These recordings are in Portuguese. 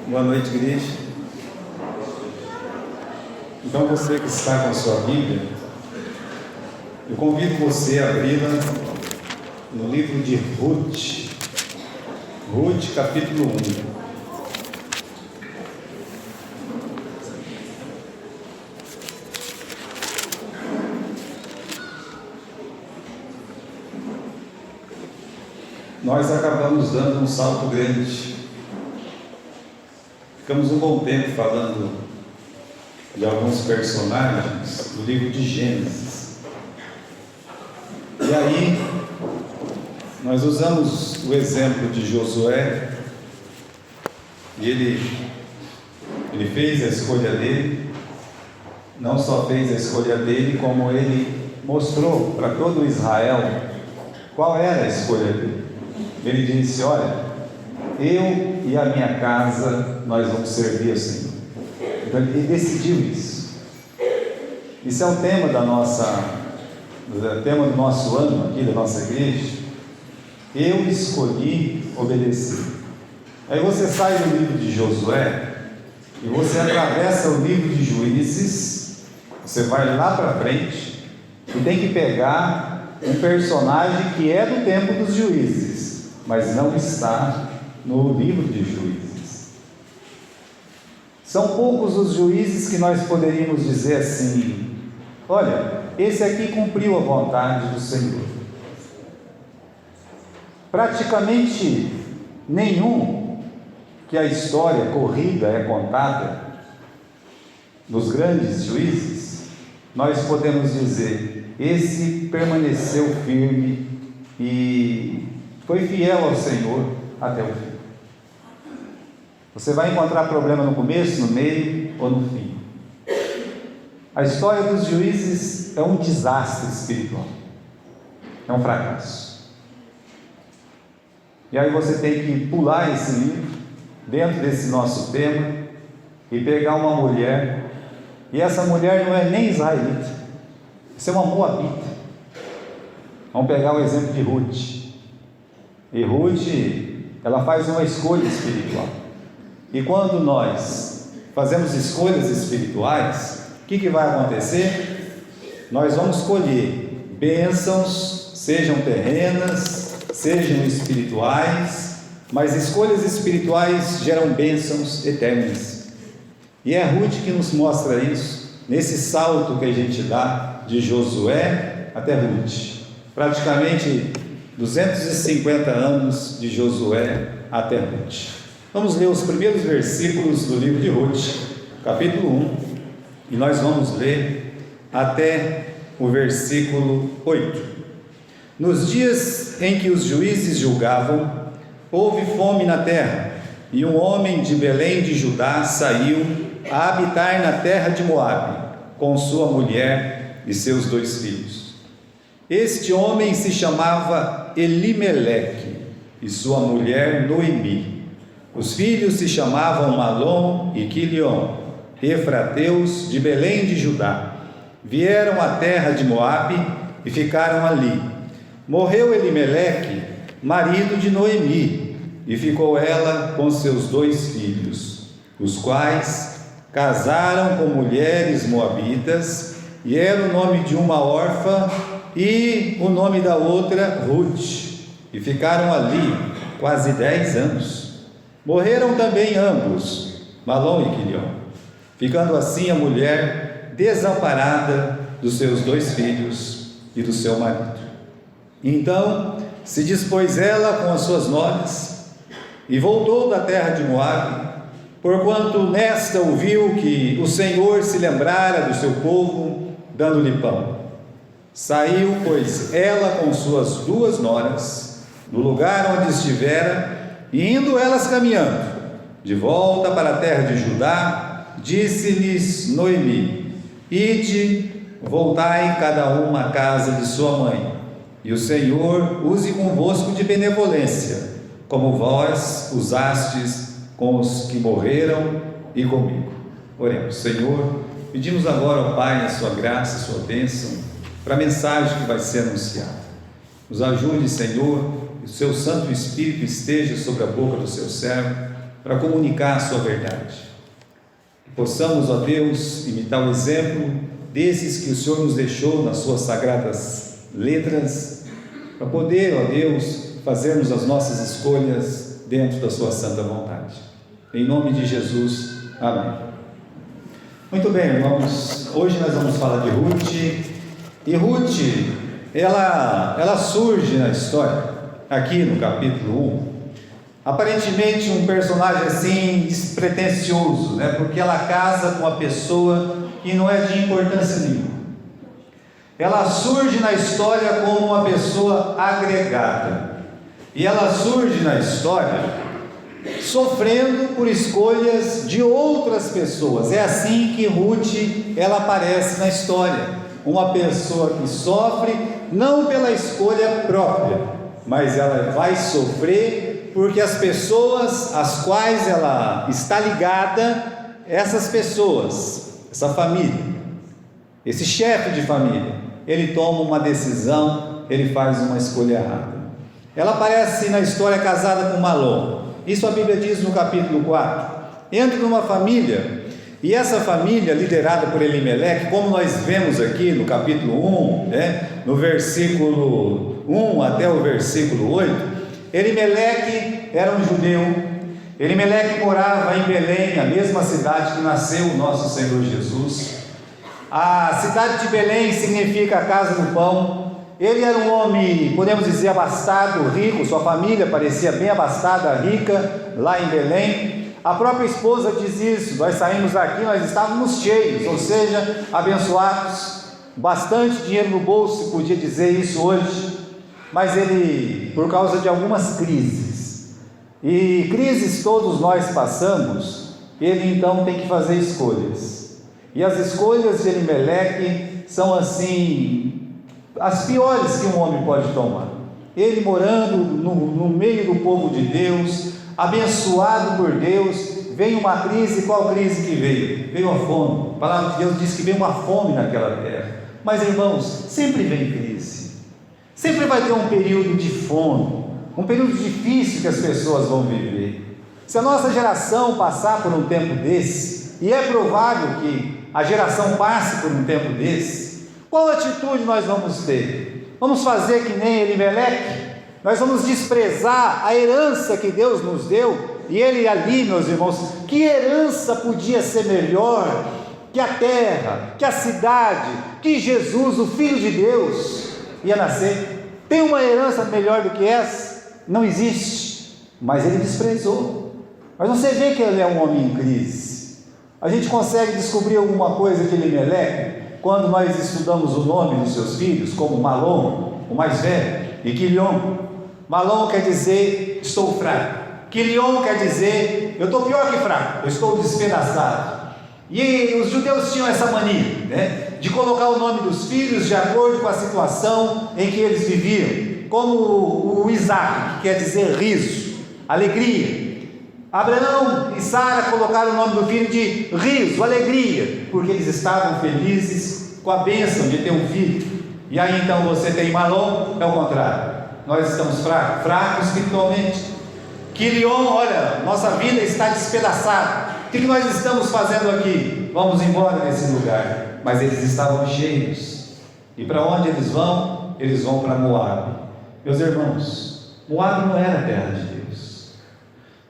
Boa noite, igreja. Então, você que está com a sua Bíblia, eu convido você a abri-la no livro de Ruth, capítulo 1. Nós acabamos dando um salto grande. Ficamos um bom tempo falando de alguns personagens do livro de Gênesis. E aí, nós usamos o exemplo de Josué, e ele fez a escolha dele. Não só fez a escolha dele, como ele mostrou para todo Israel qual era a escolha dele. Ele disse: olha, eu e a minha casa, nós vamos servir ao Senhor. Então ele decidiu isso. Isso é o tema do nosso ano aqui, da nossa igreja. Eu escolhi obedecer. Aí você sai do livro de Josué e você atravessa o livro de Juízes. Você vai lá para frente e tem que pegar um personagem que é do tempo dos juízes, mas não está no livro de Juízes. São poucos os juízes que nós poderíamos dizer assim: olha, esse aqui cumpriu a vontade do Senhor. Praticamente nenhum que a história corrida é contada nos grandes juízes, nós podemos dizer: esse permaneceu firme e foi fiel ao Senhor até o fim. Você vai encontrar problema no começo, no meio ou no fim. A história dos juízes é um desastre espiritual, é um fracasso. E aí você tem que pular esse livro, dentro desse nosso tema, e pegar uma mulher, e essa mulher não é nem israelita, isso é uma moabita. Vamos pegar o exemplo de Ruth. E Ruth, ela faz uma escolha espiritual. E quando nós fazemos escolhas espirituais, o que vai acontecer? Nós vamos colher bênçãos, sejam terrenas, sejam espirituais, mas escolhas espirituais geram bênçãos eternas. E é Ruth que nos mostra isso, nesse salto que a gente dá de Josué até Ruth. Praticamente 250 anos de Josué até Ruth. Vamos ler os primeiros versículos do livro de Ruth, capítulo 1, e nós vamos ler até o versículo 8. Nos dias em que os juízes julgavam, houve fome na terra, e um homem de Belém de Judá saiu a habitar na terra de Moabe, com sua mulher e seus 2 filhos. Este homem se chamava Elimeleque e sua mulher Noemi. Os filhos se chamavam Malom e Quilion, efrateus de Belém de Judá. Vieram à terra de Moabe e ficaram ali. Morreu Elimeleque, marido de Noemi, e ficou ela com seus 2 filhos, os quais casaram com mulheres moabitas, e era o nome de uma órfã e o nome da outra Ruth, e ficaram ali quase 10 anos. Morreram também ambos, Malom e Quilion, ficando assim a mulher desamparada dos seus 2 filhos e do seu marido. Então se dispôs ela com as suas noras e voltou da terra de Moabe, porquanto nesta ouviu que o Senhor se lembrara do seu povo, dando-lhe pão. Saiu, pois, ela com suas 2 noras, do lugar onde estivera, e indo elas caminhando, de volta para a terra de Judá, disse-lhes Noemi: ide, voltai cada uma à casa de sua mãe, e o Senhor use convosco de benevolência, como vós usastes com os que morreram e comigo. Oremos. Senhor, pedimos agora ao Pai a sua graça, a sua bênção, para a mensagem que vai ser anunciada. Nos ajude, Senhor, que o seu Santo Espírito esteja sobre a boca do seu servo, para comunicar a sua verdade. Que possamos, ó Deus, imitar o exemplo desses que o Senhor nos deixou nas suas sagradas letras, para poder, ó Deus, fazermos as nossas escolhas dentro da sua santa vontade. Em nome de Jesus, amém. Muito bem, irmãos, hoje nós vamos falar de Ruth, e Ruth, ela surge na história, aqui no capítulo 1, aparentemente um personagem assim, despretensioso, né? Porque ela casa com uma pessoa que não é de importância nenhuma. Ela surge na história como uma pessoa agregada, e ela surge na história sofrendo por escolhas de outras pessoas. É assim que Ruth, ela aparece na história, uma pessoa que sofre não pela escolha própria, mas ela vai sofrer porque as pessoas às quais ela está ligada, essas pessoas, essa família, esse chefe de família, ele toma uma decisão, ele faz uma escolha errada. Ela aparece na história casada com Malom. Isso a Bíblia diz no capítulo 4. Entra numa família, e essa família, liderada por Elimeleque, como nós vemos aqui no capítulo 1, no versículo 1 até o versículo 8, Elimeleque era um judeu. Elimeleque morava em Belém, a mesma cidade que nasceu o nosso Senhor Jesus. A cidade de Belém significa a casa do pão. Ele era um homem, podemos dizer, abastado, rico, sua família parecia bem abastada, rica, lá em Belém. A própria esposa diz isso: nós saímos daqui, nós estávamos cheios, ou seja, abençoados, bastante dinheiro no bolso, se podia dizer isso hoje. Mas ele, por causa de algumas crises, e crises todos nós passamos, ele então tem que fazer escolhas, e as escolhas de Elimeleque são assim, as piores que um homem pode tomar. Ele morando no meio do povo de Deus, abençoado por Deus, veio uma crise. Qual crise que veio? Veio a fome. A palavra de Deus diz que veio uma fome naquela terra. Mas, irmãos, sempre vem crise, sempre vai ter um período de fome, um período difícil que as pessoas vão viver. Se a nossa geração passar por um tempo desse, e é provável que a geração passe por um tempo desse, qual atitude nós vamos ter? Vamos fazer que nem Elimeleque? Nós vamos desprezar a herança que Deus nos deu? E ele ali, meus irmãos, que herança podia ser melhor que a terra, que a cidade, que Jesus, o Filho de Deus, ia nascer? Tem uma herança melhor do que essa? Não existe. Mas ele desprezou. Mas você vê que ele é um homem em crise. A gente consegue descobrir alguma coisa de Elimeleque quando nós estudamos o nome dos seus filhos, como Malom, o mais velho, e Quilion. Malom quer dizer estou fraco, Quilion quer dizer eu estou pior que fraco, eu estou despedaçado. E os judeus tinham essa mania, de colocar o nome dos filhos de acordo com a situação em que eles viviam, como o Isaac, que quer dizer riso, alegria. Abraão e Sara colocaram o nome do filho de riso, alegria, porque eles estavam felizes com a bênção de ter um filho. E aí então você tem Malom, é o contrário, nós estamos fracos espiritualmente. Quilion, olha, nossa vida está despedaçada, o que nós estamos fazendo aqui? Vamos embora desse lugar. Mas eles estavam cheios, e para onde eles vão? Eles vão para Moabe. Meus irmãos, Moabe não era a terra de Deus.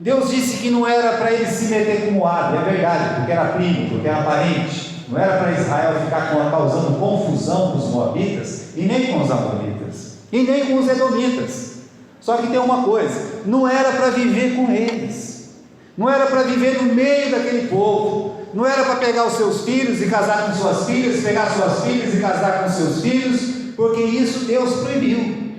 Deus disse que não era para ele se meter com Moabe, é verdade, porque era primo, porque era parente. Não era para Israel ficar causando confusão com os moabitas, e nem com os amonitas, e nem com os edomitas. Só que tem uma coisa: não era para viver com eles, não era para viver no meio daquele povo, não era para pegar os seus filhos e casar com suas filhas, pegar suas filhas e casar com seus filhos, porque isso Deus proibiu,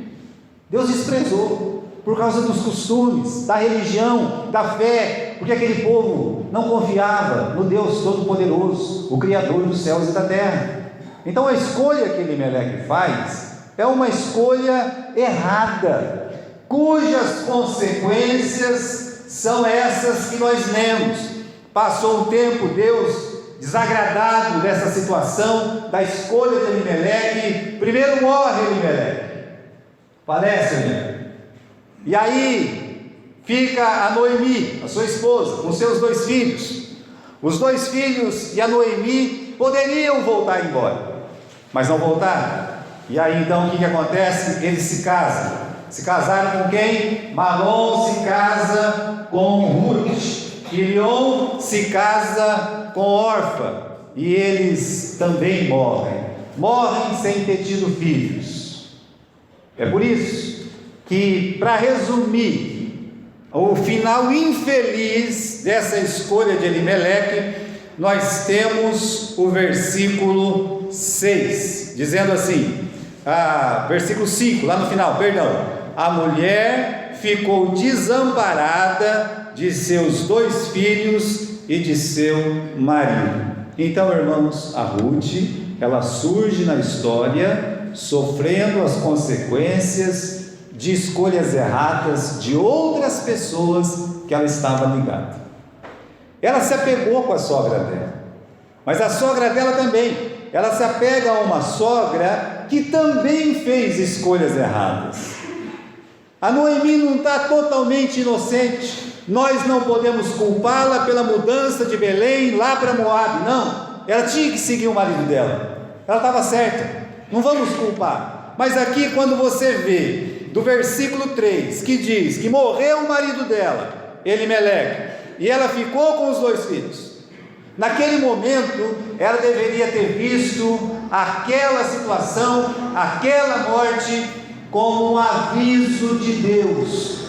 Deus desprezou. Por causa dos costumes, da religião, da fé, porque aquele povo não confiava no Deus Todo-Poderoso, o Criador dos céus e da terra. Então a escolha que Elimeleque faz é uma escolha errada, cujas consequências são essas que nós lemos. Passou um tempo, Deus, desagradado dessa situação, da escolha de Elimeleque, primeiro morre Elimeleque, falece Elimeleque. E aí fica a Noemi, a sua esposa, com seus 2 filhos. Os 2 filhos e a Noemi poderiam voltar embora, mas não voltaram. E aí então o que acontece? Eles se casam. Se casaram com quem? Malom se casa com Ruth, Quilion se casa com Orfa, e eles também morrem sem ter tido filhos. É por isso que, para resumir o final infeliz dessa escolha de Elimeleque, nós temos o versículo 6, dizendo assim, versículo 5, lá no final, perdão: a mulher ficou desamparada de seus 2 filhos e de seu marido. Então, irmãos, a Ruth, ela surge na história sofrendo as consequências de escolhas erradas de outras pessoas que ela estava ligada. Ela se apegou com a sogra dela, mas a sogra dela também, ela se apega a uma sogra que também fez escolhas erradas. A Noemi não está totalmente inocente. Nós não podemos culpá-la pela mudança de Belém lá para Moabe, não. Ela tinha que seguir o marido dela, ela estava certa, não vamos culpar. Mas aqui, quando você vê do versículo 3, que diz que morreu o marido dela, Elimeleque, e ela ficou com os 2 filhos, naquele momento ela deveria ter visto aquela situação, aquela morte, como um aviso de Deus,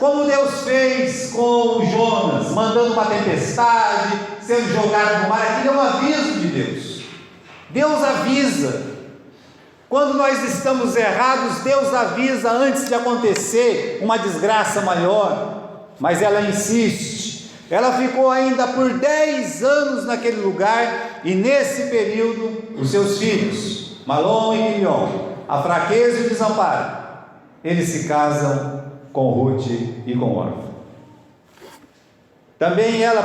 como Deus fez com Jonas, mandando uma tempestade, sendo jogado no mar. Aquilo é um aviso de Deus. Deus avisa. Quando nós estamos errados, Deus avisa antes de acontecer uma desgraça maior. Mas ela insiste. Ela ficou ainda por 10 anos naquele lugar, e nesse período os seus filhos, Malom e Quilion, a fraqueza e o desamparo, eles se casam com Ruth e com Orfa. Também ela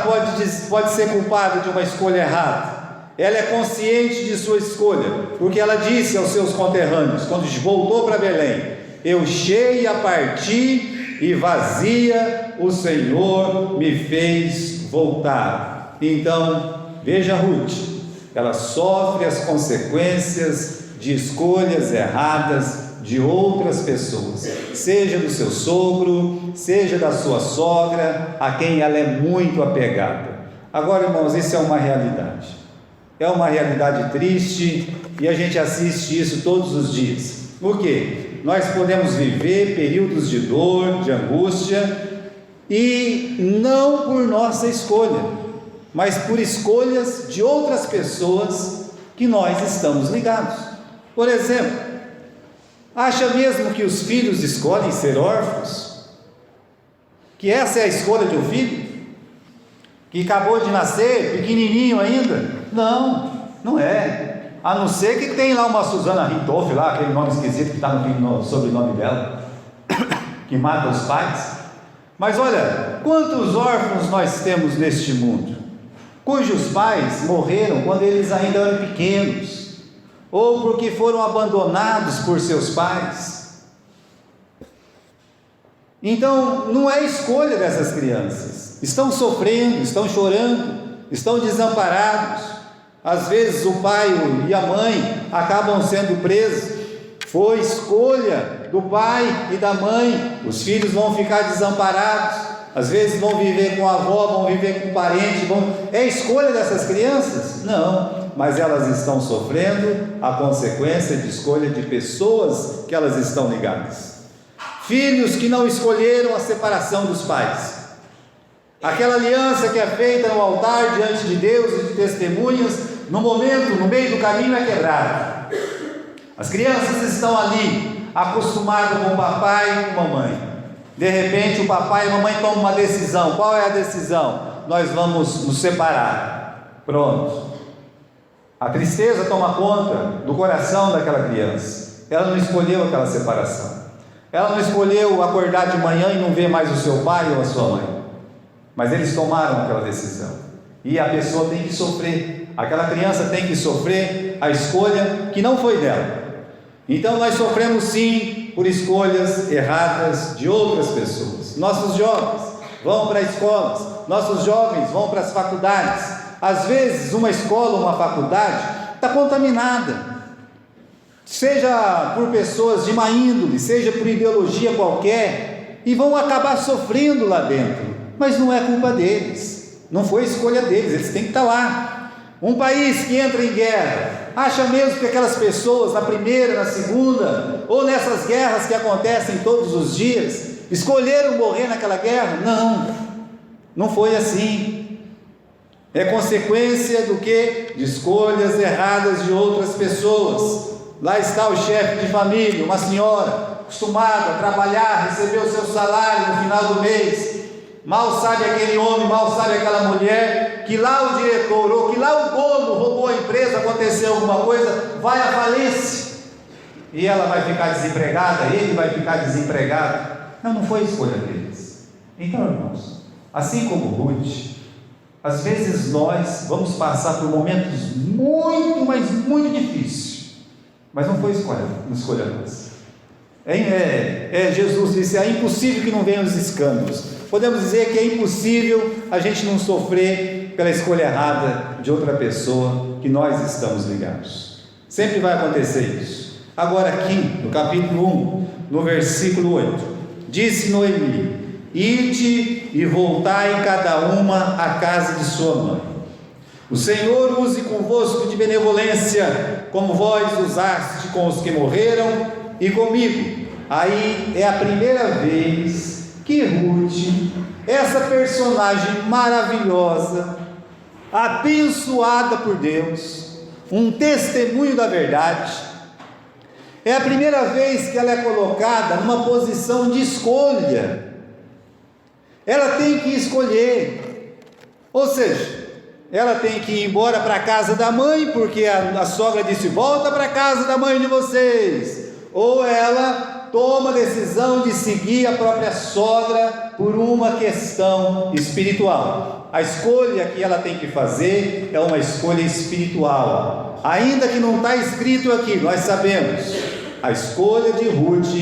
pode ser culpada de uma escolha errada. Ela é consciente de sua escolha, porque ela disse aos seus conterrâneos, quando voltou para Belém: eu cheia parti e vazia o Senhor me fez voltar. Então, veja Ruth, ela sofre as consequências de escolhas erradas de outras pessoas, seja do seu sogro, seja da sua sogra, a quem ela é muito apegada. Agora, irmãos, isso é uma realidade triste, e a gente assiste isso todos os dias. Por quê? Nós podemos viver períodos de dor, de angústia, e não por nossa escolha, mas por escolhas de outras pessoas que nós estamos ligados. Por exemplo, acha mesmo que os filhos escolhem ser órfãos? Que essa é a escolha de um filho? Que acabou de nascer, pequenininho ainda? Não, não é. A não ser que tem lá uma Susana Rintoff, lá, aquele nome esquisito que está no sobrenome dela, que mata os pais. Mas olha, quantos órfãos nós temos neste mundo, cujos pais morreram quando eles ainda eram pequenos, ou porque foram abandonados por seus pais. Então, não é escolha dessas crianças. Estão sofrendo, estão chorando, estão desamparados. Às vezes o pai e a mãe acabam sendo presos. Foi escolha do pai e da mãe. Os filhos vão ficar desamparados. Às vezes vão viver com a avó, vão viver com um parente. É escolha dessas crianças? Não, mas elas estão sofrendo a consequência de escolha de pessoas que elas estão ligadas. Filhos que não escolheram a separação dos pais. Aquela aliança que é feita no altar diante de Deus e de testemunhas, no momento, no meio do caminho, é quebrada. As crianças estão ali, acostumadas com o papai e com a mamãe. De repente o papai e a mamãe tomam uma decisão. Qual é a decisão? Nós vamos nos separar. Pronto. A tristeza toma conta do coração daquela criança. Ela não escolheu aquela separação. Ela não escolheu acordar de manhã e não ver mais o seu pai ou a sua mãe. Mas eles tomaram aquela decisão. E a pessoa tem que sofrer. Aquela criança tem que sofrer a escolha que não foi dela. Então nós sofremos sim por escolhas erradas de outras pessoas. Nossos jovens vão para escolas, nossos jovens vão para as faculdades. Às vezes uma escola, uma faculdade está contaminada, seja por pessoas de má índole, seja por ideologia qualquer, e vão acabar sofrendo lá dentro, mas não é culpa deles, não foi escolha deles, eles têm que estar lá. Um país que entra em guerra, acha mesmo que aquelas pessoas na primeira, na segunda, ou nessas guerras que acontecem todos os dias, escolheram morrer naquela guerra? Não, não foi assim. É consequência do que? De escolhas erradas de outras pessoas. Lá está o chefe de família, uma senhora acostumada a trabalhar, receber o seu salário no final do mês. Mal sabe aquele homem, mal sabe aquela mulher, que lá o diretor ou que lá o dono roubou a empresa, aconteceu alguma coisa, vai à falência, e ela vai ficar desempregada, ele vai ficar desempregado. Não foi escolha deles. Então, irmãos, assim como Ruth, às vezes nós vamos passar por momentos muito, mas muito difíceis, mas não foi escolha nossa. Jesus disse: é impossível que não venham os escândalos. Podemos dizer que é impossível a gente não sofrer pela escolha errada de outra pessoa que nós estamos ligados. Sempre vai acontecer isso. Agora aqui, no capítulo 1, no versículo 8, disse Noemi: ide e voltai cada uma à casa de sua mãe. O Senhor use convosco de benevolência, como vós usaste com os que morreram e comigo. Aí é a primeira vez que Ruth, essa personagem maravilhosa, abençoada por Deus, um testemunho da verdade, é a primeira vez que ela é colocada numa posição de escolha. Ela tem que escolher, ou seja, ela tem que ir embora para a casa da mãe, porque a sogra disse: volta para a casa da mãe de vocês, ou ela toma a decisão de seguir a própria sogra por uma questão espiritual. A escolha que ela tem que fazer é uma escolha espiritual, ainda que não está escrito aqui, nós sabemos, a escolha de Ruth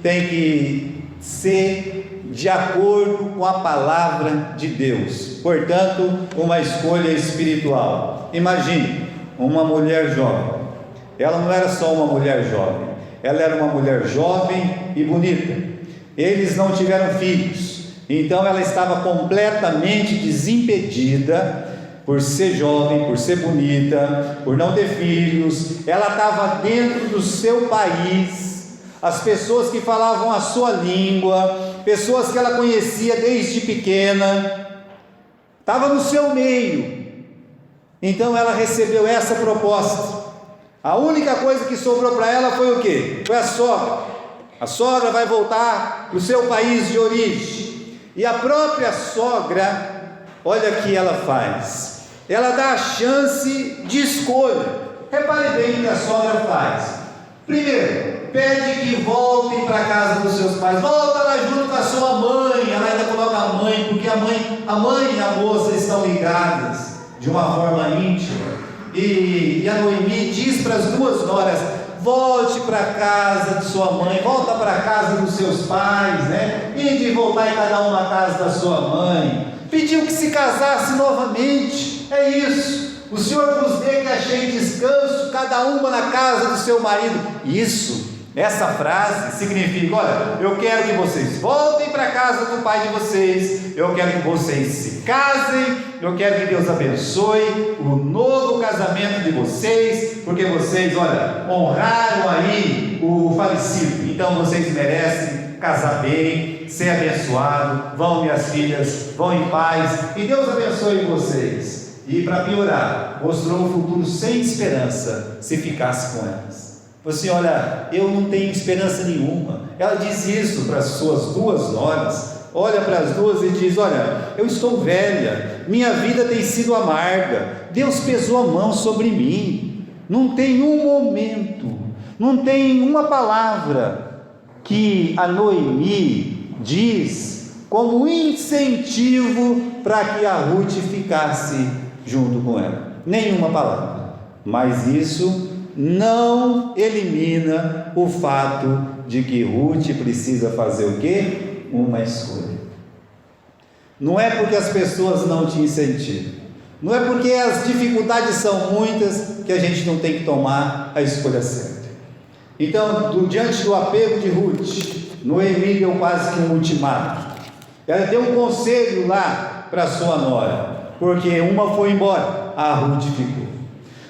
tem que ser de acordo com a palavra de Deus, portanto, uma escolha espiritual. Imagine uma mulher jovem, ela não era só uma mulher jovem, ela era uma mulher jovem e bonita. Eles não tiveram filhos, então ela estava completamente desimpedida por ser jovem, por ser bonita, por não ter filhos. Ela estava dentro do seu país, as pessoas que falavam a sua língua, pessoas que ela conhecia desde pequena, estava no seu meio. Então ela recebeu essa proposta. A única coisa que sobrou para ela foi o quê? Foi a sogra. A sogra vai voltar para o seu país de origem, e a própria sogra, olha o que ela faz, ela dá a chance de escolha. Repare bem o que a sogra faz. Primeiro, pede que voltem para a casa dos seus pais, volta lá junto com a sua mãe. Ela ainda coloca a mãe, porque a mãe e a moça estão ligadas de uma forma íntima. E a Noemi diz para as duas noras: volte para a casa de sua mãe, volta para a casa dos seus pais, né? E de voltar em cada uma à casa da sua mãe. Pediu que se casasse novamente. É isso. O Senhor vos dê que achei descanso, cada uma na casa do seu marido. Isso, essa frase significa: olha, eu quero que vocês voltem para a casa do pai de vocês, eu quero que vocês se casem, eu quero que Deus abençoe o novo casamento de vocês, porque vocês, olha, honraram aí o falecido, então vocês merecem casar bem, ser abençoado. Vão, minhas filhas, vão em paz, e Deus abençoe vocês. E para piorar, mostrou um futuro sem esperança se ficasse com elas. Você, olha, eu não tenho esperança nenhuma. Ela diz isso para as suas duas noras, olha para as duas e diz: olha, eu estou velha, minha vida tem sido amarga, Deus pesou a mão sobre mim, não tem um momento, não tem uma palavra que a Noemi diz como incentivo para que a Ruth ficasse junto com ela, nenhuma palavra. Mas isso não elimina o fato de que Ruth precisa fazer o quê? Uma escolha. Não é porque as pessoas não te incentivam, não é porque as dificuldades são muitas que a gente não tem que tomar a escolha certa. Então, diante do apego de Ruth, Noemi deu quase que um ultimato. Ela deu um conselho lá para sua nora, porque uma foi embora, a Ruth ficou.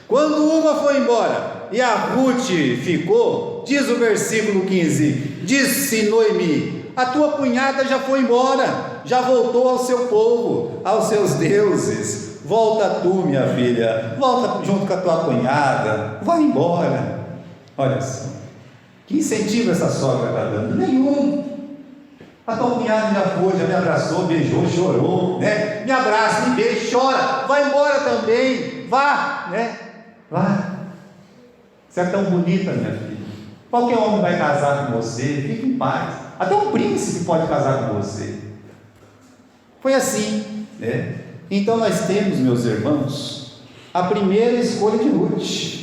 Quando uma foi embora e a Ruth ficou, diz o versículo 15: disse Noemi: a tua cunhada já foi embora, já voltou ao seu povo, aos seus deuses. Volta tu, minha filha, volta junto com a tua cunhada, vai embora. Olha só, que incentivo essa sogra está dando? Nenhum. A tua cunhada já foi, já me abraçou, beijou, chorou, né? Me abraça, me beija, chora, vai embora também, vá, né? Vá. Você é tão bonita, minha filha. Qualquer homem vai casar com você, fique em paz. Até um príncipe pode casar com você. Foi assim, né? Então nós temos, meus irmãos, a primeira escolha de Ruth.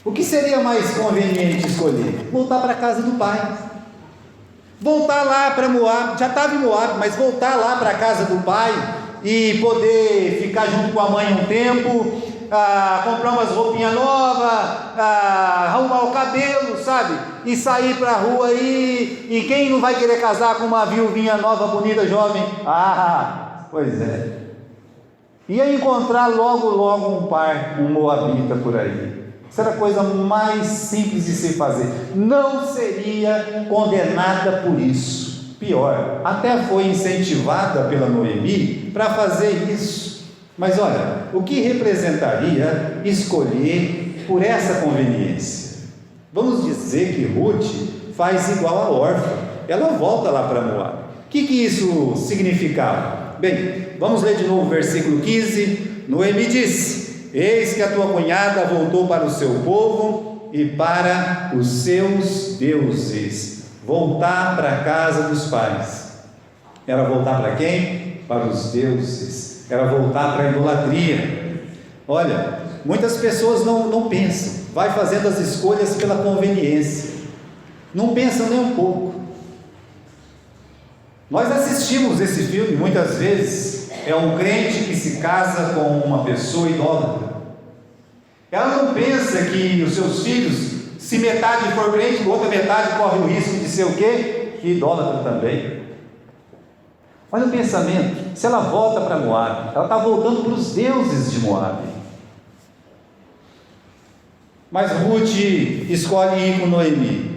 O que seria mais conveniente escolher? Voltar para a casa do pai. Voltar lá para Moab, já estava em Moab, mas voltar lá para a casa do pai e poder ficar junto com a mãe um tempo, comprar umas roupinhas novas, arrumar o cabelo, sabe? E sair para a rua aí. E quem não vai querer casar com uma viuvinha nova, bonita, jovem? Pois é. Ia encontrar logo um par, um moabita por aí. Isso era a coisa mais simples de se fazer. Não seria condenada por isso. Pior, até foi incentivada pela Noemi para fazer isso. Mas olha, o que representaria escolher por essa conveniência? Vamos dizer que Ruth faz igual a órfã. Ela volta lá para Moab. O que isso significava? Bem, vamos ler de novo o versículo 15. Noemi disse: eis que a tua cunhada voltou para o seu povo e para os seus deuses. Voltar para a casa dos pais. Era voltar para quem? Para os deuses. Era voltar para a idolatria. Olha, muitas pessoas não pensam, vai fazendo as escolhas pela conveniência, não pensam nem um pouco. Nós assistimos esse filme muitas vezes. É um crente que se casa com uma pessoa idólatra. Ela não pensa que os seus filhos, se metade for crente, outra metade corre o risco de ser o quê? Idólatra também. Olha o pensamento. Se ela volta para Moab, ela está voltando para os deuses de Moab. Mas Ruth escolhe ir com Noemi.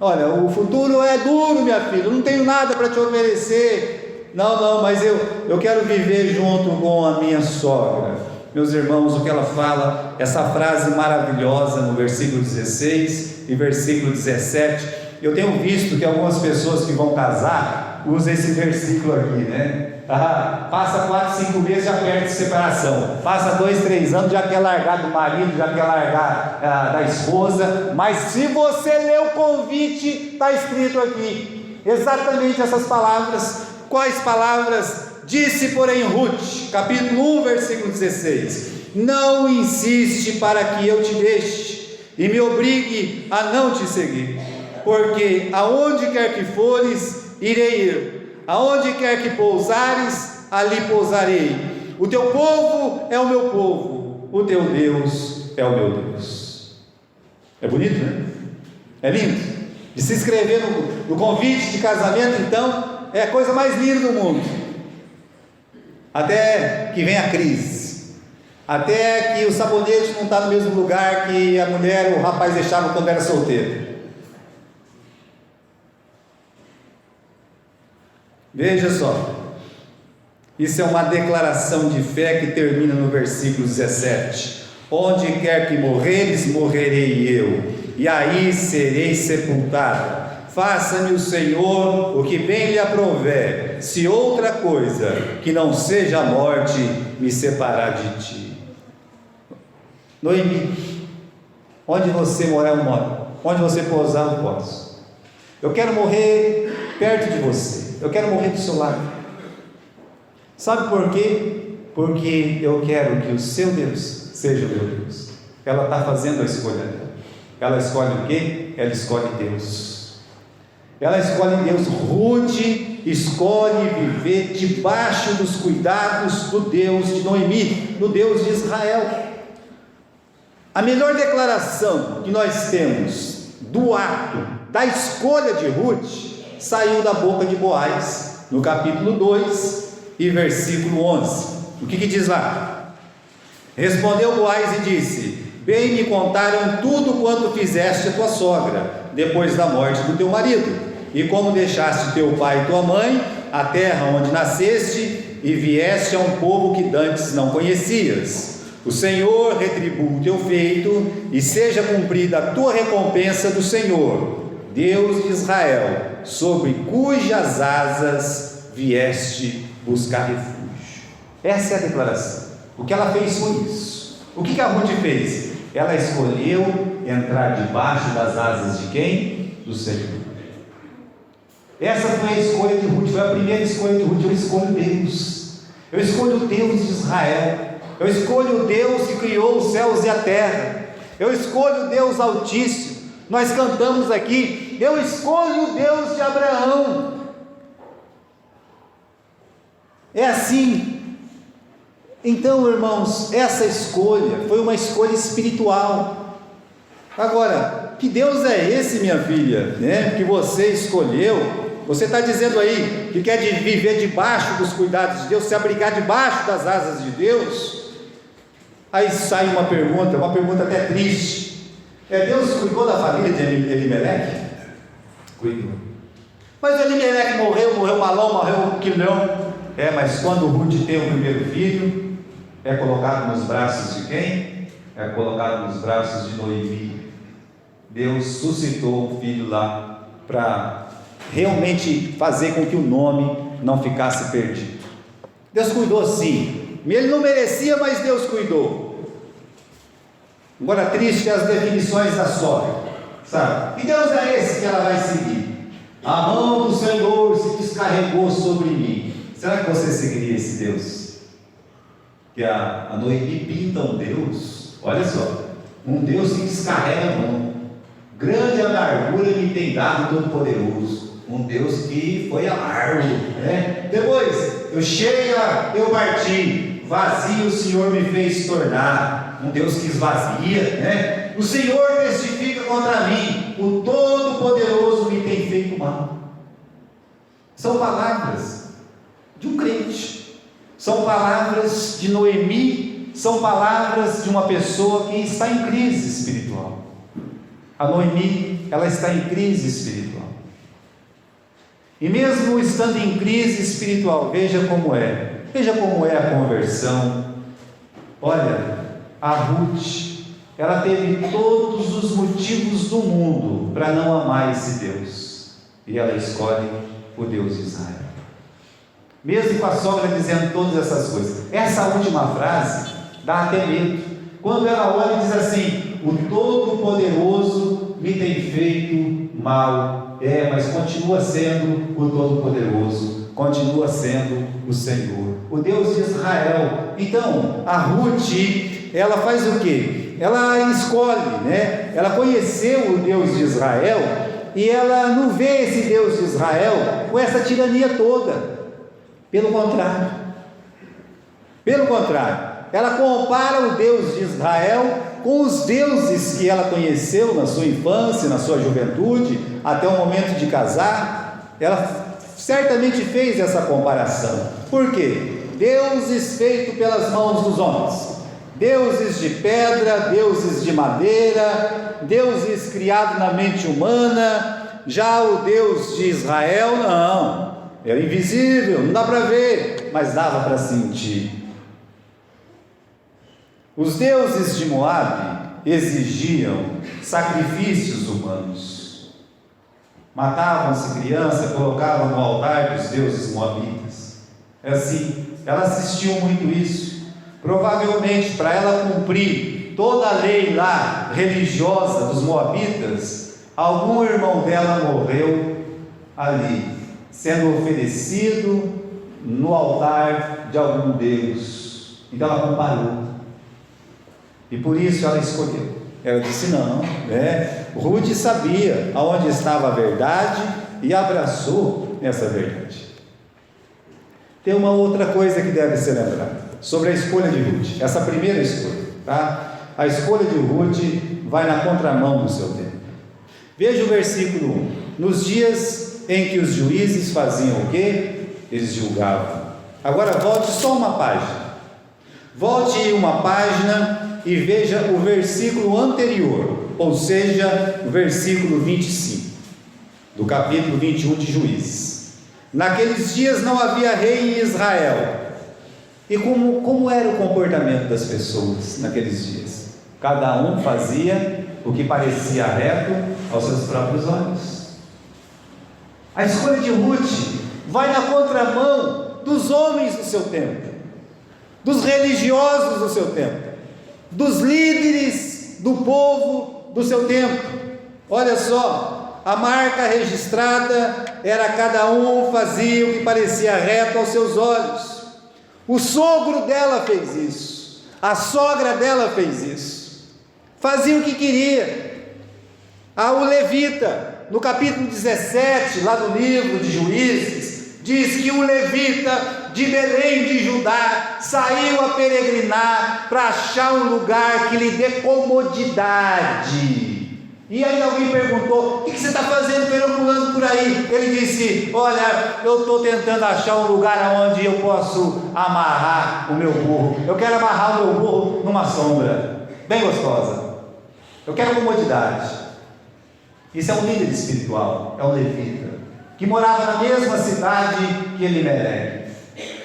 Olha, o futuro é duro, minha filha, eu não tenho nada para te oferecer. Não, mas eu quero viver junto com a minha sogra. Meus irmãos, o que ela fala, essa frase maravilhosa no versículo 16 e versículo 17, eu tenho visto que algumas pessoas que vão casar usam esse versículo aqui, né? Passa 4, 5 meses, já perde separação. Passa 2, 3 anos, já quer largar do marido, já quer largar da esposa. Mas se você ler o convite, está escrito aqui exatamente essas palavras. Quais palavras? Disse, porém, Ruth, capítulo 1, versículo 16: não insiste para que eu te deixe e me obrigue a não te seguir, porque aonde quer que fores, irei eu. Aonde quer que pousares, ali pousarei. O teu povo é o meu povo, o teu Deus é o meu Deus. É bonito, né? É lindo. De se inscrever no convite de casamento, então, é a coisa mais linda do mundo. Até que vem a crise. Até que o sabonete não está no mesmo lugar que a mulher, o rapaz deixava quando era solteiro. Veja só, isso é uma declaração de fé que termina no versículo 17: onde quer que morreres, morrerei eu, e aí serei sepultada. Faça-me o Senhor o que bem lhe aprouver, se outra coisa que não seja a morte me separar de ti. Noemi, onde você morar eu moro, onde você pousar eu posso. Eu quero morrer perto de você, eu quero morrer do seu lado. Sabe por quê? Porque eu quero que o seu Deus seja o meu Deus. ela está fazendo a escolha dela. Ela escolhe o quê? Ela escolhe Deus. Ela escolhe Deus. Ruth escolhe viver debaixo dos cuidados do Deus de Noemi, do Deus de Israel. A melhor declaração que nós temos do ato, da escolha de Ruth, saiu da boca de Boaz, no capítulo 2 e versículo 11. O que diz lá? Respondeu Boaz e disse: bem me contaram tudo quanto fizeste a tua sogra, depois da morte do teu marido, e como deixaste teu pai e tua mãe, a terra onde nasceste, e vieste a um povo que dantes não conhecias. O Senhor retribua o teu feito, e seja cumprida a tua recompensa do Senhor, Deus de Israel, sobre cujas asas vieste buscar refúgio. Essa é a declaração. O que ela fez foi isso. O que a Ruth fez? Ela escolheu entrar debaixo das asas de quem? Do Senhor. Essa foi a escolha de Ruth, foi a primeira escolha de Ruth. Eu escolho Deus, eu escolho o Deus de Israel, eu escolho o Deus que criou os céus e a terra, eu escolho o Deus Altíssimo. Nós cantamos aqui: eu escolho o Deus de Abraão. É assim. Então, irmãos, essa escolha foi uma escolha espiritual. Agora, que Deus é esse, minha filha, né, que você escolheu? Você está dizendo aí que quer viver debaixo dos cuidados de Deus, se abrigar debaixo das asas de Deus? Aí sai uma pergunta até triste: Deus cuidou da família de Elimeleque? Cuidou. Mas Elimeleque morreu malão, morreu quilhão. Mas quando Ruth tem o primeiro filho, é colocado nos braços de quem? É colocado nos braços de Noemi. Deus suscitou um filho lá para realmente fazer com que o nome não ficasse perdido. Deus cuidou sim. Ele não merecia, mas Deus cuidou. Agora, triste as definições da sogra, sabe? Que Deus é esse que ela vai seguir? A mão do Senhor se descarregou sobre mim. Será que você seguiria esse Deus? Que a Noemi pinta um Deus, olha só, um Deus que descarrega a mão. Grande amargura me tem dado Todo-Poderoso. Um Deus que foi amargo, né? Depois, eu parti, vazio o Senhor me fez tornar. Um Deus que esvazia, né? O Senhor testifica contra mim, o Todo-Poderoso me tem feito mal. São palavras de um crente, são palavras de Noemi, são palavras de uma pessoa que está em crise espiritual. A Noemi, ela está em crise espiritual. E mesmo estando em crise espiritual, veja como é a conversão. Olha, a Ruth, ela teve todos os motivos do mundo para não amar esse Deus, e ela escolhe o Deus de Israel. Mesmo com a sogra dizendo todas essas coisas, essa última frase dá até medo. Quando ela olha e diz assim: o Todo-Poderoso me tem feito mal. Mas continua sendo o Todo-Poderoso, continua sendo o Senhor, o Deus de Israel. Então, a Ruth, ela faz o quê? Ela escolhe, né? Ela conheceu o Deus de Israel, e ela não vê esse Deus de Israel com essa tirania toda. Pelo contrário, ela compara o Deus de Israel com os deuses que ela conheceu na sua infância, na sua juventude, até o momento de casar. Ela certamente fez essa comparação. Por quê? Deuses feitos pelas mãos dos homens, deuses de pedra, deuses de madeira, deuses criados na mente humana. Já o Deus de Israel, não, era invisível, não dá para ver, mas dava para sentir. Os deuses de Moabe exigiam sacrifícios humanos. Matavam-se criança, colocavam no altar dos deuses moabitas. É assim, ela assistiu muito isso. Provavelmente, para ela cumprir toda a lei lá religiosa dos moabitas, algum irmão dela morreu ali, sendo oferecido no altar de algum deus. Então ela comparou. E por isso ela escolheu. Ela disse não, né? Ruth sabia aonde estava a verdade e abraçou essa verdade. Tem uma outra coisa que deve ser lembrada sobre a escolha de Ruth, essa primeira escolha, tá? A escolha de Ruth vai na contramão do seu tempo. Veja o versículo 1. Nos dias em que os juízes faziam o quê? Eles julgavam. Agora volte só uma página. Volte uma página e veja o versículo anterior, ou seja, o versículo 25, do capítulo 21 de Juízes. Naqueles dias não havia rei em Israel. E como era o comportamento das pessoas naqueles dias? Cada um fazia o que parecia reto aos seus próprios olhos. A escolha de Ruth vai na contramão dos homens do seu tempo, dos religiosos do seu tempo, dos líderes do povo do seu tempo. Olha só, a marca registrada era cada um fazia o que parecia reto aos seus olhos. O sogro dela fez isso, a sogra dela fez isso, fazia o que queria. O levita, no capítulo 17, lá do livro de Juízes, diz que o levita de Belém de Judá saiu a peregrinar para achar um lugar que lhe dê comodidade. E aí alguém perguntou: o que você está fazendo perambulando por aí? Ele disse: olha, eu estou tentando achar um lugar onde eu posso amarrar o meu burro. Eu quero amarrar o meu burro numa sombra bem gostosa. Eu quero comodidade. Isso é um líder espiritual, é um levita, que morava na mesma cidade que Elimelec.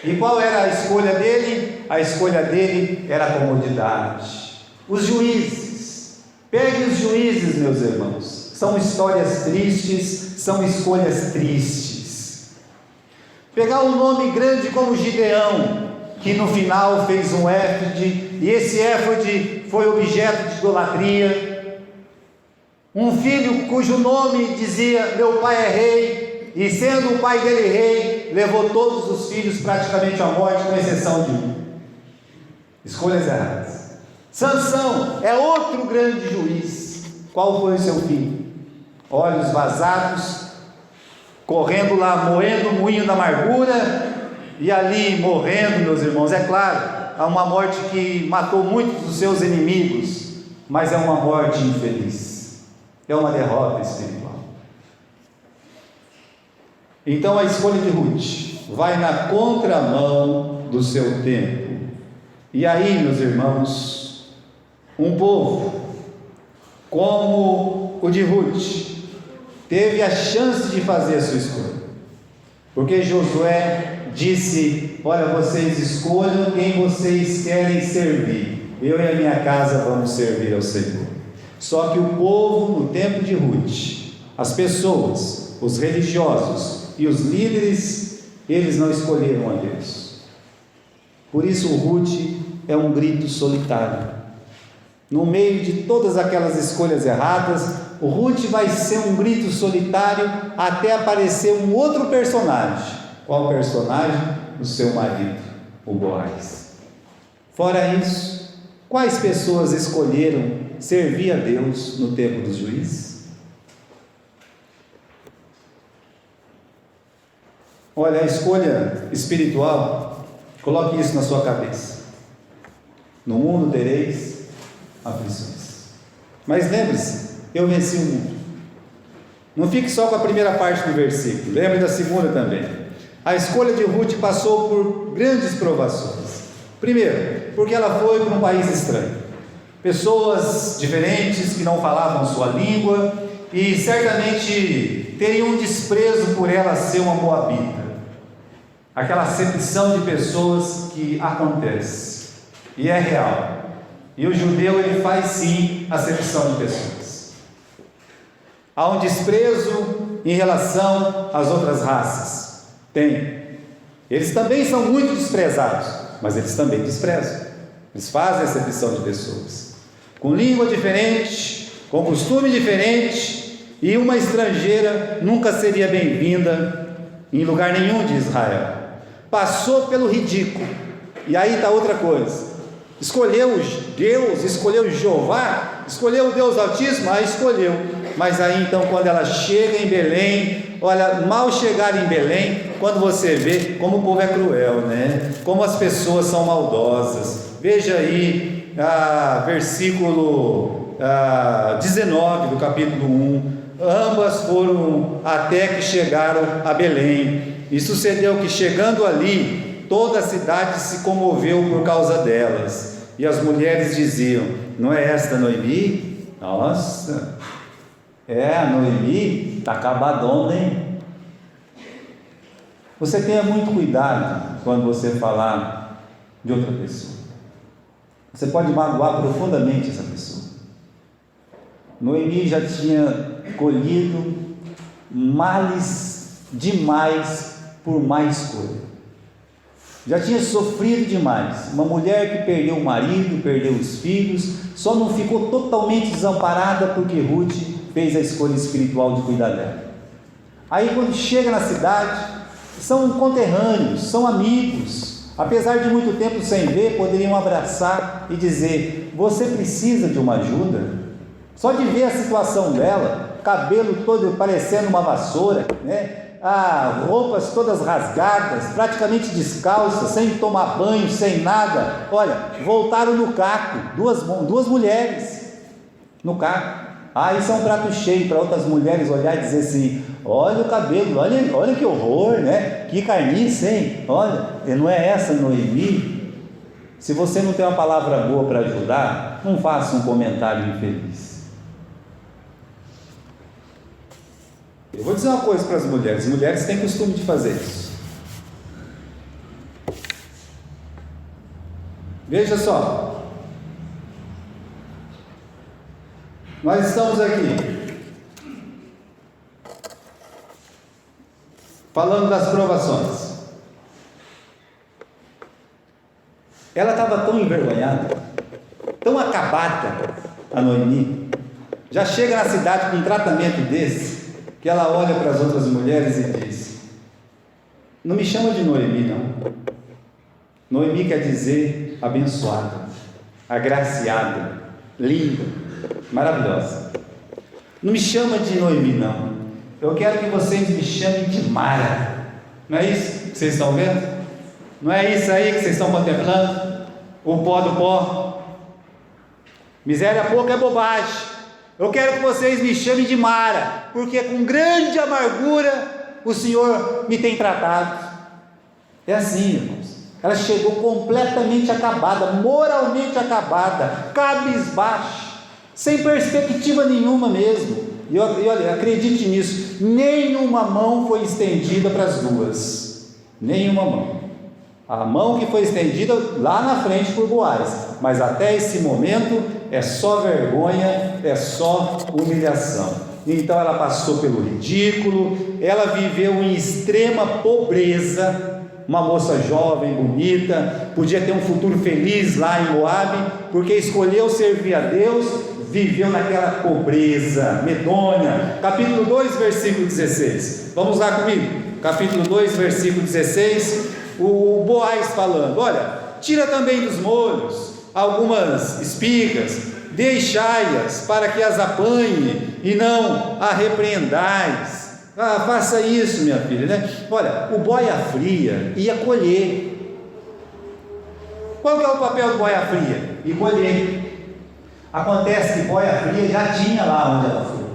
E qual era a escolha dele? A escolha dele era a comodidade. Os juízes, pegue os juízes, meus irmãos, são histórias tristes, são escolhas tristes. Pegar um nome grande como Gideão, que no final fez um éfode, e esse éfode foi objeto de idolatria. Um filho cujo nome dizia: meu pai é rei, e sendo o pai dele rei, levou todos os filhos praticamente à morte, com exceção de um. Escolhas erradas. Sansão é outro grande juiz. Qual foi o seu fim? Olhos vazados, correndo lá, moendo o moinho da amargura, e ali morrendo, meus irmãos. É claro, há uma morte que matou muitos dos seus inimigos, mas é uma morte infeliz. É uma derrota espiritual. Então a escolha de Ruth vai na contramão do seu tempo. E aí, meus irmãos, um povo como o de Ruth teve a chance de fazer a sua escolha, porque Josué disse: olha, vocês escolham quem vocês querem servir, eu e a minha casa vamos servir ao Senhor. Só que o povo, no tempo de Ruth, as pessoas, os religiosos e os líderes, eles não escolheram a Deus. Por isso Ruth é um grito solitário. No meio de todas aquelas escolhas erradas, o Ruth vai ser um grito solitário até aparecer um outro personagem. Qual personagem? O seu marido, o Boaz. Fora isso, quais pessoas escolheram servir a Deus no tempo dos juízes? Olha, a escolha espiritual, coloque isso na sua cabeça. No mundo tereis aflições, mas lembre-se, eu venci o mundo. Não fique só com a primeira parte do versículo, lembre da segunda também. A escolha de Ruth passou por grandes provações. Primeiro, porque ela foi para um país estranho, pessoas diferentes que não falavam sua língua, e certamente teriam um desprezo por ela ser uma moabita. Aquela acepção de pessoas que acontece e é real. E o judeu, ele faz sim acepção de pessoas. Há um desprezo em relação às outras raças. Tem. Eles também são muito desprezados, mas eles também desprezam. Eles fazem acepção de pessoas com língua diferente, com costume diferente, e uma estrangeira nunca seria bem-vinda em lugar nenhum de Israel. Passou pelo ridículo. E aí está outra coisa: Escolheu Deus, escolheu Jeová, escolheu o Deus Altíssimo, escolheu. Mas aí então, quando ela chega em Belém, olha, mal chegar em Belém, quando você vê como o povo é cruel, né? Como as pessoas são maldosas. Veja aí, versículo 19 do capítulo 1. Ambas foram até que chegaram a Belém. E sucedeu que, chegando ali, toda a cidade se comoveu por causa delas. E as mulheres diziam: não é esta Noemi? Nossa, a Noemi está acabadona, hein? Você tenha muito cuidado quando você falar de outra pessoa. Você pode magoar profundamente essa pessoa. Noemi já tinha colhido males demais por má escolha. Já tinha sofrido demais. Uma mulher que perdeu o marido, perdeu os filhos, só não ficou totalmente desamparada porque Ruth fez a escolha espiritual de cuidar dela. Aí quando chega na cidade, são conterrâneos, são amigos, apesar de muito tempo sem ver, poderiam abraçar e dizer: você precisa de uma ajuda? Só de ver a situação dela, cabelo todo parecendo uma vassoura, né? Roupas todas rasgadas, praticamente descalças, sem tomar banho, sem nada. Olha, voltaram no caco, duas mulheres no caco. Isso é um prato cheio para outras mulheres olhar e dizer assim: olha o cabelo, olha que horror, né? Que carniça, hein? Olha, não é essa Noemi? Se você não tem uma palavra boa para ajudar, não faça um comentário infeliz. Eu vou dizer uma coisa para as mulheres têm costume de fazer isso. Veja só, nós estamos aqui falando das provações. Ela estava tão envergonhada, tão acabada, a Noemi, já chega na cidade com um tratamento desse, que ela olha para as outras mulheres e diz: não me chama de Noemi, não. Noemi quer dizer abençoada, agraciada, linda, maravilhosa. Não me chama de Noemi, não. Eu quero que vocês me chamem de Mara. Não é isso que vocês estão vendo? Não é isso aí que vocês estão contemplando? O pó do pó. Miséria pouca é bobagem. Eu quero que vocês me chamem de Mara, porque com grande amargura o Senhor me tem tratado. É assim, irmãos. Ela chegou completamente acabada, moralmente acabada, cabisbaixa, sem perspectiva nenhuma mesmo. E olha, acredite nisso, nenhuma mão foi estendida para as duas. Nenhuma mão. A mão que foi estendida lá na frente por Boaz, mas até esse momento é só vergonha, é só humilhação. Então ela passou pelo ridículo, ela viveu em extrema pobreza. Uma moça jovem, bonita, podia ter um futuro feliz lá em Moabe, porque escolheu servir a Deus, viveu naquela pobreza medonha. Capítulo 2, versículo 16. Vamos lá comigo. Capítulo 2, versículo 16. O Boaz falando: olha, tira também dos molhos algumas espigas, deixai-as para que as apanhe e não a repreendais. Faça isso, minha filha, né? Olha, o boia fria ia colher. Qual que é o papel do boia fria? Ir colher. Acontece que boia fria já tinha lá onde ela foi.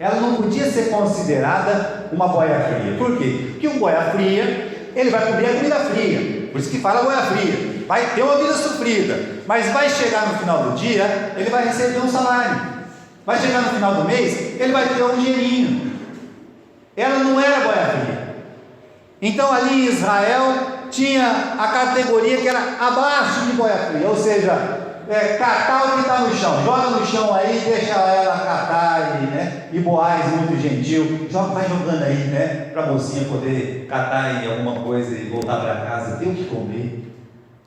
Ela não podia ser considerada uma boia fria. Por quê? Porque um boia fria, ele vai comer a comida fria, por isso que fala boia fria, vai ter uma vida sofrida, mas vai chegar no final do dia, ele vai receber um salário, vai chegar no final do mês, ele vai ter um dinheirinho. Ela não era boia fria. Então ali em Israel tinha a categoria que era abaixo de boia fria, ou seja, catar o que está no chão, joga no chão aí, deixa ela catar, né? E Boaz, muito gentil, vai jogando aí, né? Para a mocinha poder catar aí alguma coisa e voltar para casa, ter o que comer.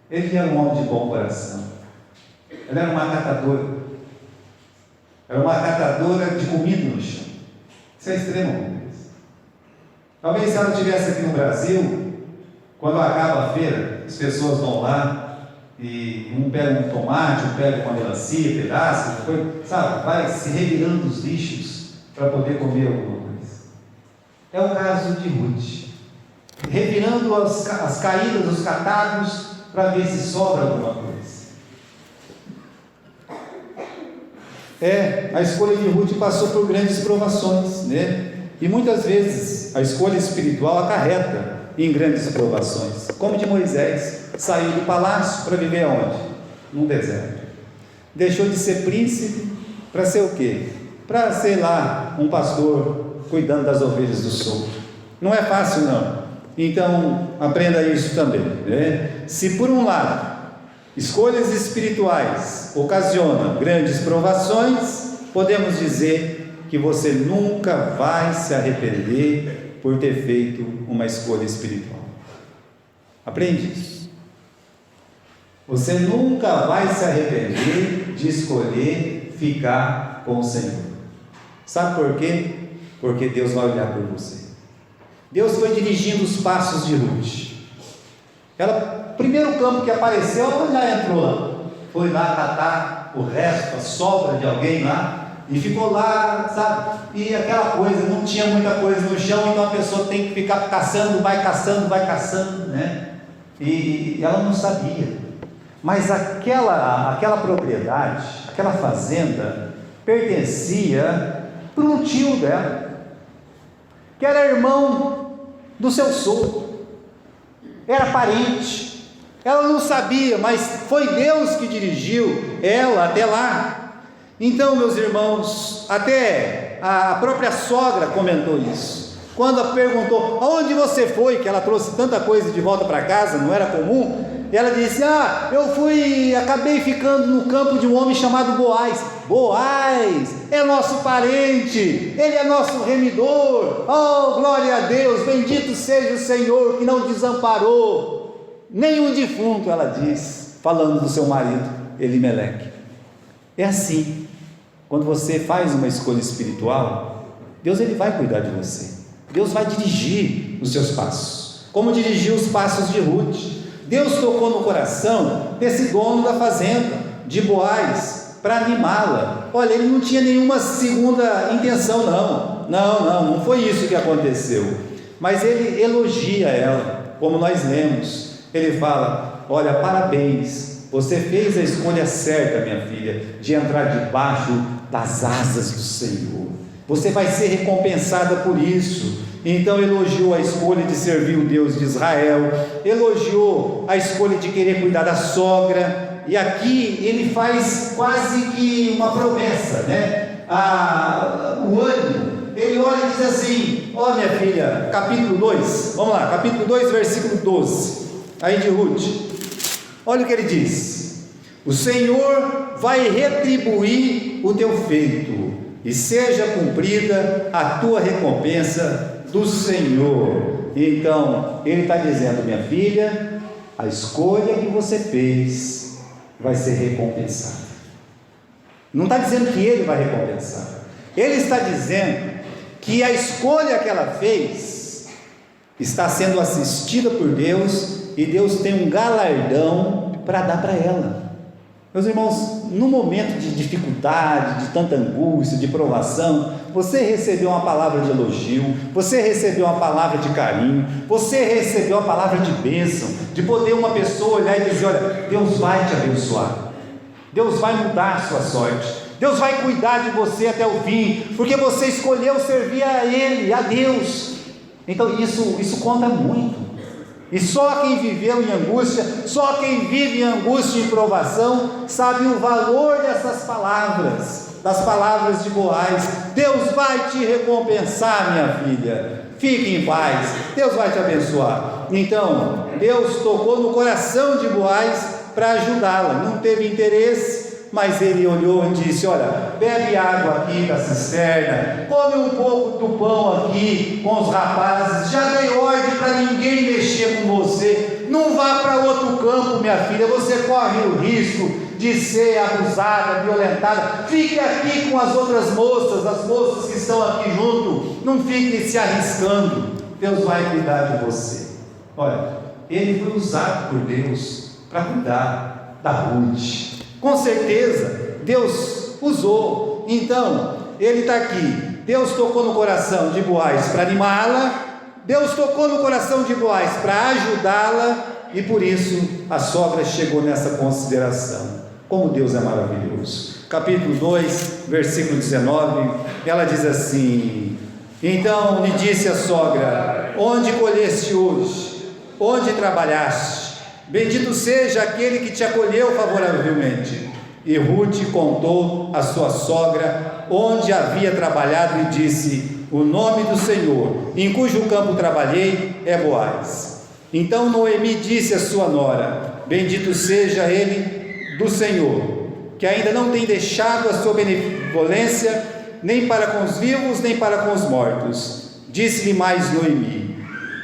Ele era um homem de bom coração. Ela era uma catadora. Era uma catadora de comida no chão. Isso é extrema pobreza. Talvez se ela estivesse aqui no Brasil, quando acaba a feira, as pessoas vão lá e um pega um tomate, um pega uma melancia, pedaço, depois, sabe, vai se revirando os lixos para poder comer alguma coisa. É o caso de Ruth, revirando as caídas, os catálogos, para ver se sobra alguma coisa. A escolha de Ruth passou por grandes provações, né? E muitas vezes a escolha espiritual acarreta em grandes provações, como de Moisés, saiu do palácio para viver aonde? Num deserto. Deixou de ser príncipe para ser o quê? Para ser lá um pastor cuidando das ovelhas do sogro. Não é fácil não. Então aprenda isso também, né? Se por um lado escolhas espirituais ocasionam grandes provações, podemos dizer que você nunca vai se arrepender por ter feito uma escolha espiritual. Aprende isso. Você nunca vai se arrepender de escolher ficar com o Senhor. Sabe por quê? Porque Deus vai olhar por você. Deus foi dirigindo os passos de Ruth. Ela, primeiro campo que apareceu, ela já entrou lá. Foi lá catar o resto, a sobra de alguém lá, e ficou lá, sabe? E aquela coisa, não tinha muita coisa no chão, então a pessoa tem que ficar caçando, vai caçando, né? E ela não sabia. Mas aquela propriedade, aquela fazenda, pertencia para um tio dela, que era irmão do seu sogro, era parente. Ela não sabia, mas foi Deus que dirigiu ela até lá. Então, meus irmãos, até a própria sogra comentou isso. Quando ela perguntou, aonde você foi, que ela trouxe tanta coisa de volta para casa, não era comum, ela disse, acabei ficando no campo de um homem chamado Boaz. Boaz é nosso parente, ele é nosso remidor. Oh, glória a Deus, bendito seja o Senhor que não desamparou nenhum defunto, ela diz, falando do seu marido Elimeleque. É assim. Quando você faz uma escolha espiritual, Deus ele vai cuidar de você. Deus vai dirigir os seus passos, como dirigiu os passos de Ruth. Deus tocou no coração desse dono da fazenda, de Boaz, para animá-la. Olha, ele não tinha nenhuma segunda intenção, não foi isso que aconteceu. Mas ele elogia ela, como nós lemos. Ele fala, olha, parabéns, você fez a escolha certa, minha filha, de entrar debaixo das asas do Senhor. Você vai ser recompensada por isso. Então elogiou a escolha de servir o Deus de Israel, elogiou a escolha de querer cuidar da sogra, e aqui ele faz quase que uma promessa, né? O ânimo, ele olha e diz assim, minha filha, capítulo 2, vamos lá, capítulo 2, versículo 12, aí de Ruth, olha o que ele diz, o Senhor vai retribuir o teu feito, e seja cumprida a tua recompensa do Senhor. Então ele está dizendo, minha filha, a escolha que você fez vai ser recompensada. Não está dizendo que ele vai recompensar, ele está dizendo que a escolha que ela fez está sendo assistida por Deus, e Deus tem um galardão para dar para ela. Meus irmãos, no momento de dificuldade, de tanta angústia, de provação, você recebeu uma palavra de elogio, você recebeu uma palavra de carinho, você recebeu uma palavra de bênção, de poder uma pessoa olhar e dizer, olha, Deus vai te abençoar, Deus vai mudar a sua sorte, Deus vai cuidar de você até o fim, porque você escolheu servir a Ele, a Deus. Então isso conta muito. E só quem viveu em angústia, só quem vive em angústia e provação, sabe o valor dessas palavras, das palavras de Boaz. Deus vai te recompensar, minha filha, fique em paz, Deus vai te abençoar. Então, Deus tocou no coração de Boaz para ajudá-la, não teve interesse, mas ele olhou e disse, olha, bebe água aqui da cisterna, come um pouco do pão aqui com os rapazes, já dei ordem para ninguém mexer com você, não vá para outro campo, minha filha, você corre o risco de ser abusada, violentada, fique aqui com as outras moças, as moças que estão aqui junto, não fique se arriscando, Deus vai cuidar de você. Olha, ele foi usado por Deus para cuidar da Ruth. Com certeza, Deus usou. Então, ele está aqui. Deus tocou no coração de Boaz para animá-la, Deus tocou no coração de Boaz para ajudá-la, e por isso a sogra chegou nessa consideração. Como Deus é maravilhoso. Capítulo 2, versículo 19, ela diz assim: então lhe disse a sogra: onde colheste hoje? Onde trabalhaste? Bendito seja aquele que te acolheu favoravelmente. E Ruth contou à sua sogra onde havia trabalhado e disse: o nome do Senhor, em cujo campo trabalhei, é Boaz. Então Noemi disse à sua nora: bendito seja ele do Senhor, que ainda não tem deixado a sua benevolência, nem para com os vivos, nem para com os mortos. Disse-lhe mais Noemi: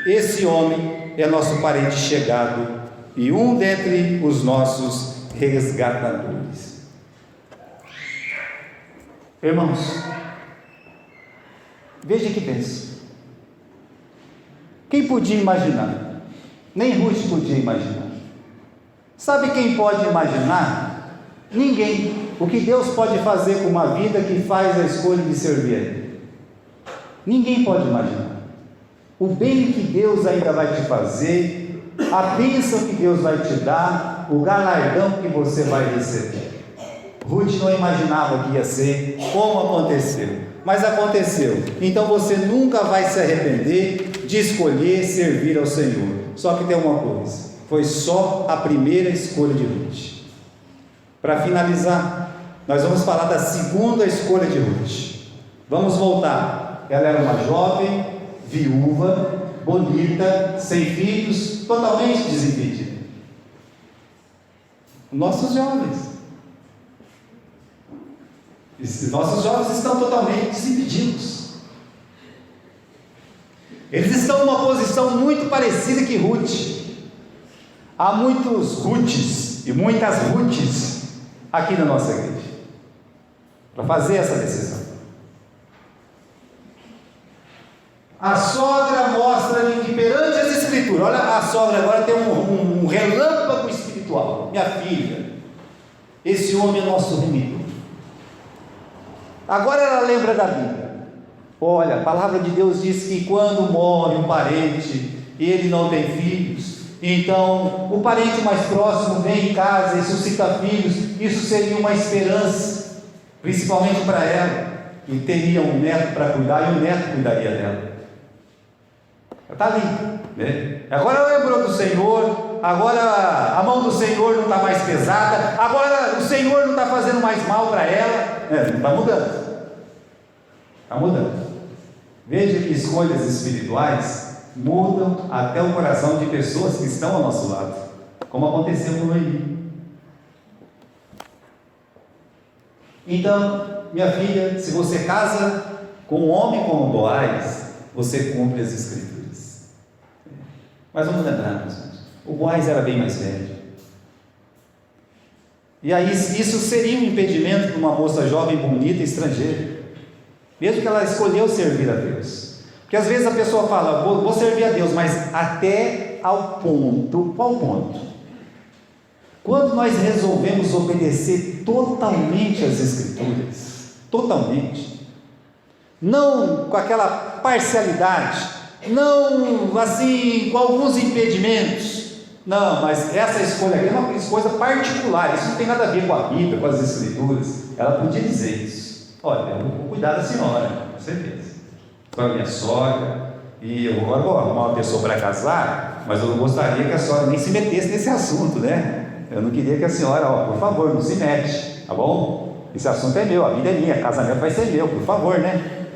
esse homem é nosso parente chegado e um dentre os nossos resgatadores. Irmãos, veja que pensa. Quem podia imaginar? Nem Ruth podia imaginar. Sabe quem pode imaginar? Ninguém. O que Deus pode fazer com uma vida que faz a escolha de servir a Ele? Ninguém pode imaginar. O bem que Deus ainda vai te fazer, a bênção que Deus vai te dar, o galardão que você vai receber. Ruth não imaginava que ia ser como aconteceu, mas aconteceu. Então você nunca vai se arrepender de escolher servir ao Senhor. Só que tem uma coisa: foi só a primeira escolha de Ruth. Para finalizar, nós vamos falar da segunda escolha de Ruth. Vamos voltar. Ela era uma jovem, viúva, bonita, sem filhos, totalmente desimpedida. Nossos jovens estão totalmente desimpedidos. Eles estão numa posição muito parecida que Ruth. Há muitos Ruths e muitas Ruths aqui na nossa igreja para fazer essa decisão. A sogra mostra-lhe que perante as escrituras, olha, a sogra agora tem um relâmpago espiritual. Minha filha, esse homem é nosso remidor. Agora ela lembra da Bíblia. Olha, a palavra de Deus diz que quando morre um parente e ele não tem filhos, então o parente mais próximo vem em casa e suscita filhos. Isso seria uma esperança, principalmente para ela, que teria um neto para cuidar e o neto cuidaria dela. Está ali, né? Agora ela lembrou do Senhor, agora a mão do Senhor não está mais pesada, agora o Senhor não está fazendo mais mal para ela, está mudando, está mudando. Veja que escolhas espirituais mudam até o coração de pessoas que estão ao nosso lado, como aconteceu com Noemi. Então, minha filha, se você casa com um homem como Boaz, você cumpre as escrituras. Mas vamos lembrar, meus irmãos, o Boaz era bem mais velho. E aí isso seria um impedimento para uma moça jovem, bonita, estrangeira, mesmo que ela escolheu servir a Deus. Porque às vezes a pessoa fala: vou servir a Deus, mas até ao ponto. Qual ponto? Quando nós resolvemos obedecer totalmente às escrituras, totalmente, não com aquela parcialidade, não assim com alguns impedimentos, não, mas essa escolha aqui é uma coisa particular, isso não tem nada a ver com a Bíblia, com as escrituras. Ela podia dizer isso: olha, eu vou cuidar da senhora, com certeza, com a minha sogra, e eu agora vou arrumar uma pessoa para casar, mas eu não gostaria que a senhora nem se metesse nesse assunto, né? Eu não queria que a senhora, por favor, não se mete, tá bom? Esse assunto é meu, a vida é minha, casamento vai ser meu, por favor, né?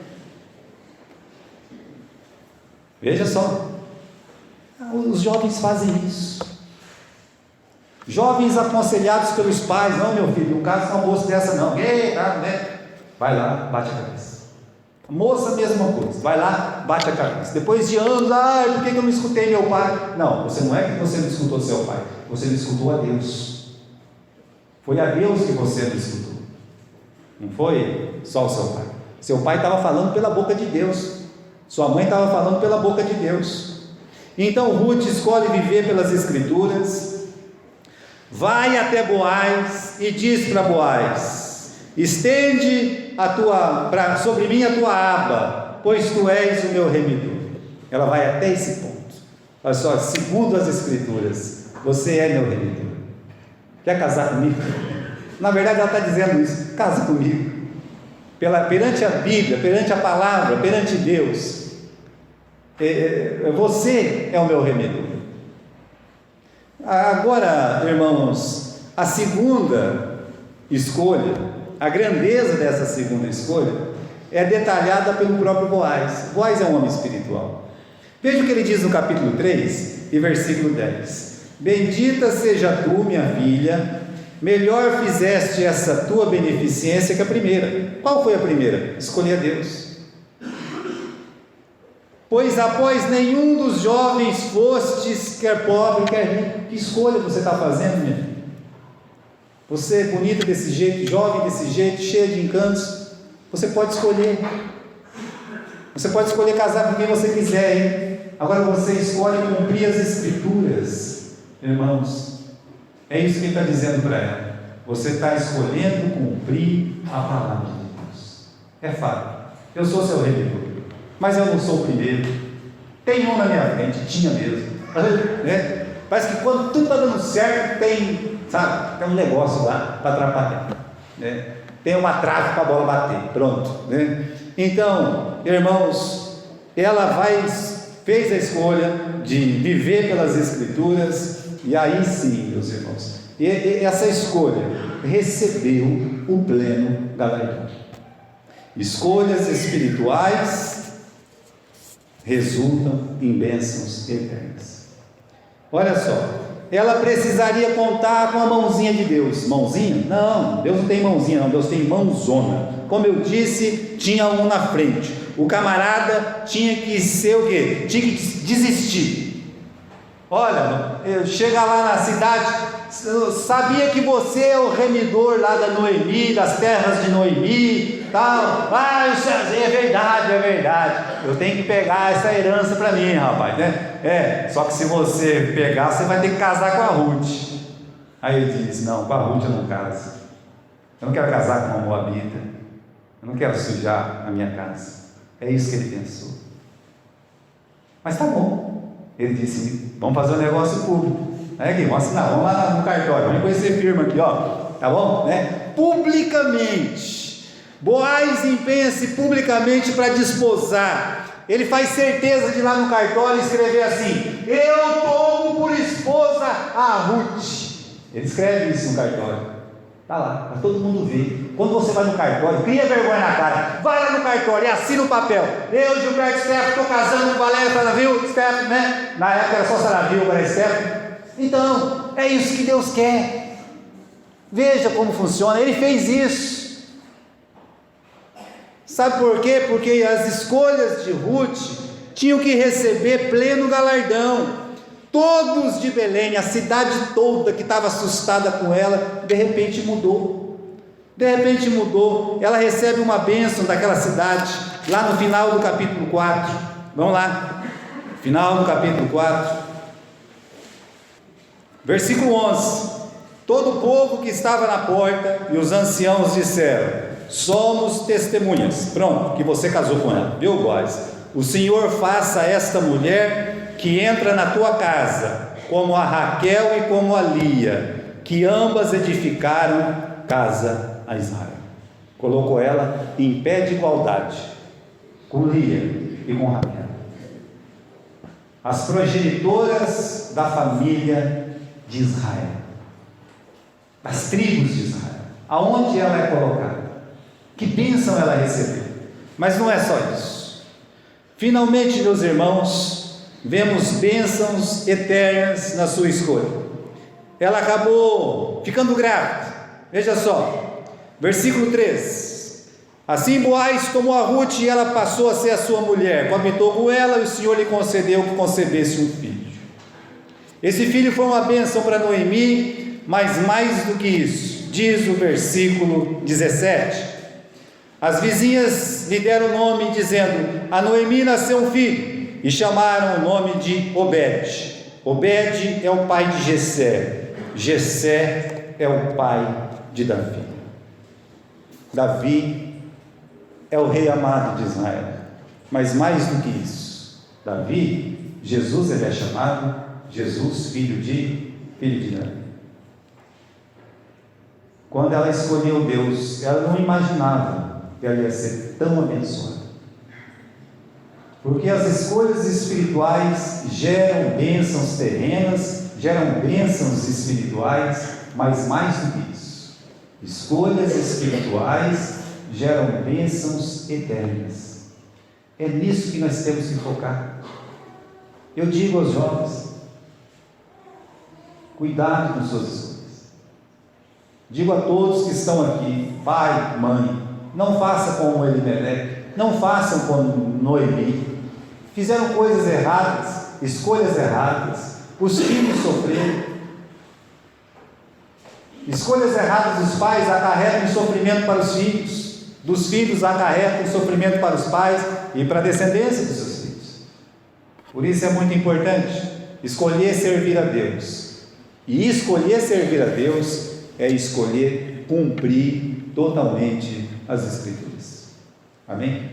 Veja só, os jovens fazem isso. Jovens aconselhados pelos pais: não, meu filho, não casa com uma moça dessa não. Eita, né? Vai lá, bate a cabeça. A moça, mesma coisa, vai lá, bate a cabeça. Depois de anos: por que eu não escutei meu pai? Não, você não é que você não escutou seu pai, você não escutou a Deus. Foi a Deus que você não escutou, não foi só o seu pai. Seu pai estava falando pela boca de Deus, sua mãe estava falando pela boca de Deus. Então Ruth escolhe viver pelas escrituras. vai até Boaz e diz para Boaz: estende sobre mim a tua aba, pois tu és o meu remidor. Ela vai até esse ponto. Olha só, segundo as Escrituras, você é meu remidor. Quer casar comigo? Na verdade ela está dizendo isso: casa comigo. Perante a Bíblia, perante a palavra, perante Deus, você é o meu remedor. Agora, irmãos, a segunda escolha, a grandeza dessa segunda escolha é detalhada pelo próprio Boaz. Boaz é um homem espiritual. Veja o que ele diz no capítulo 3 e versículo 10: bendita seja tu, minha filha, melhor fizeste essa tua beneficência que a primeira. Qual foi a primeira? Escolher a Deus. Pois após nenhum dos jovens fostes, quer pobre, quer rico. Que escolha você está fazendo, minha filha? Você é bonita desse jeito, jovem desse jeito, cheia de encantos. Você pode escolher. Você pode escolher casar com quem você quiser, hein? Agora você escolhe cumprir as Escrituras, irmãos. É isso que ele está dizendo para ela. Você está escolhendo cumprir a palavra de Deus. É fato. Eu sou seu remedor, mas eu não sou o primeiro. Tem um na minha frente, tinha mesmo, né? Parece que quando tudo está dando certo, tem um negócio lá para atrapalhar, né? Tem uma trave para a bola bater, pronto, né? Então, irmãos, ela fez a escolha de viver pelas Escrituras, e aí sim, meus irmãos, e essa escolha recebeu o pleno galardão. Escolhas espirituais resultam em bênçãos eternas. Olha só, ela precisaria contar com a mãozinha de Deus. Mãozinha? Não, Deus não tem mãozinha não, Deus tem mãozona. Como eu disse, tinha um na frente. O camarada tinha que ser o quê? Tinha que desistir. Olha, chega lá na cidade, sabia que você é o remidor lá da Noemi, das terras de Noemi, tal. É verdade. Eu tenho que pegar essa herança para mim, rapaz, né? Só que se você pegar, você vai ter que casar com a Ruth. Aí ele diz: não, com a Ruth eu não caso. Eu não quero casar com uma moabita. Eu não quero sujar a minha casa. É isso que ele pensou. Mas tá bom. Ele disse: vamos fazer um negócio público. Aí aqui, vamos assinar, vamos lá no cartório, vamos conhecer firma aqui, ó. Tá bom? Né? Publicamente. Boaz empenha-se publicamente para desposar. Ele faz certeza de ir lá no cartório escrever assim: eu tomo por esposa a Ruth. Ele escreve isso no cartório. Está lá, para todo mundo ver. Quando você vai no cartório, cria vergonha na cara. Vai lá no cartório e assina o papel. Eu, Gilberto Stefano, estou casando com Valéria Saravil, Stefano, né? Na época era só Saravil, agora é Stefano. Então, é isso que Deus quer. Veja como funciona. Ele fez isso. Sabe por quê? Porque as escolhas de Ruth tinham que receber pleno galardão. Todos de Belém, a cidade toda que estava assustada com ela, de repente mudou. Ela recebe uma bênção daquela cidade, lá no final do capítulo 4. Vamos lá, final do capítulo 4, versículo 11. Todo o povo que estava na porta e os anciãos disseram: somos testemunhas. Pronto, que você casou com ela, viu, Boaz? O Senhor faça a esta mulher que entra na tua casa, como a Raquel e como a Lia, que ambas edificaram casa a Israel. Colocou ela em pé de igualdade com Lia e com Raquel, as progenitoras da família de Israel, das tribos de Israel. Aonde ela é colocada? Que bênção ela recebeu. Mas não é só isso. Finalmente, meus irmãos, vemos bênçãos eternas na sua escolha. Ela acabou ficando grávida. Veja só, versículo 3: assim Boaz tomou a Ruth e ela passou a ser a sua mulher, coabitou com ela e o Senhor lhe concedeu que concebesse um filho. Esse filho foi uma bênção para Noemi, mas mais do que isso, diz o versículo 17: as vizinhas lhe deram o nome, dizendo: a Noemi nasceu um filho, e chamaram o nome de Obed. Obed é o pai de Jessé, Jessé é o pai de Davi. Davi é o rei amado de Israel. Mas mais do que isso, Davi, Jesus, ele é chamado Jesus, filho de Davi. Quando ela escolheu Deus, ela não imaginava que ela ia ser tão abençoada. Porque as escolhas espirituais geram bênçãos terrenas, geram bênçãos espirituais, mas mais do que isso, escolhas espirituais geram bênçãos eternas. É nisso que nós temos que focar. Eu digo aos jovens, cuidado com suas escolhas. Digo a todos que estão aqui, pai, mãe, não faça como Elimeleque, não façam como Noemi. Fizeram coisas erradas, escolhas erradas, os filhos sofreram. Escolhas erradas dos pais acarretam sofrimento para os filhos, dos filhos acarretam sofrimento para os pais e para a descendência dos seus filhos. Por isso é muito importante escolher servir a Deus. E escolher servir a Deus é escolher cumprir totalmente as Escrituras. Amém?